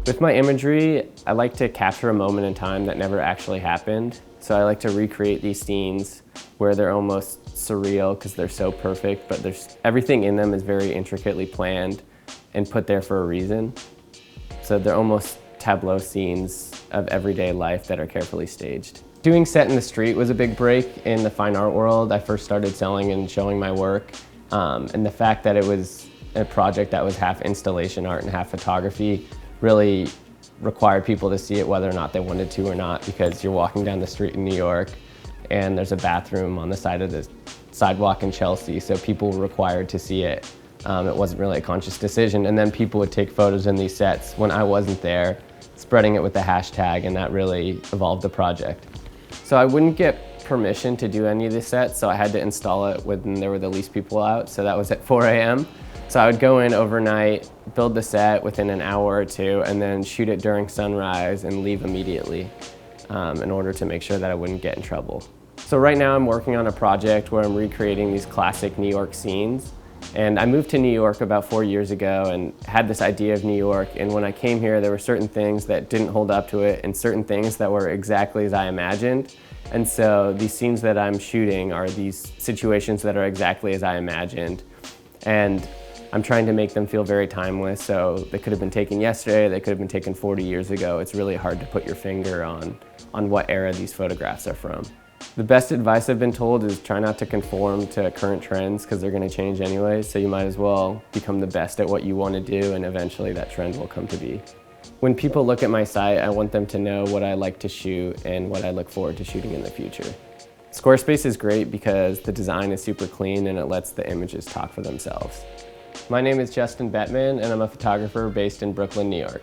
With my imagery, I like to capture a moment in time that never actually happened. So I like to recreate these scenes where they're almost surreal because they're so perfect, but everything in them is very intricately planned and put there for a reason. So they're almost tableau scenes of everyday life that are carefully staged. Doing set in the street was a big break in the fine art world. I first started selling and showing my work, and the fact that it was a project that was half installation art and half photography really required people to see it whether or not they wanted to or not, because you're walking down the street in New York and there's a bathroom on the side of the sidewalk in Chelsea, so people were required to see it. It wasn't really a conscious decision, and then people would take photos in these sets when I wasn't there, spreading it with the hashtag, and that really evolved the project. So I wouldn't get permission to do any of the sets, so I had to install it when there were the least people out, so that was at 4 a.m. So I would go in overnight, build the set within an hour or two, and then shoot it during sunrise and leave immediately in order to make sure that I wouldn't get in trouble. So right now I'm working on a project where I'm recreating these classic New York scenes. And I moved to New York about 4 years ago and had this idea of New York, and when I came here there were certain things that didn't hold up to it and certain things that were exactly as I imagined. And so these scenes that I'm shooting are these situations that are exactly as I imagined. And I'm trying to make them feel very timeless, so they could have been taken yesterday, they could have been taken 40 years ago. It's really hard to put your finger on what era these photographs are from. The best advice I've been told is try not to conform to current trends because they're going to change anyway, so you might as well become the best at what you want to do, and eventually that trend will come to be. When people look at my site, I want them to know what I like to shoot and what I look forward to shooting in the future. Squarespace is great because the design is super clean and it lets the images talk for themselves. My name is Justin Bettman and I'm a photographer based in Brooklyn, New York.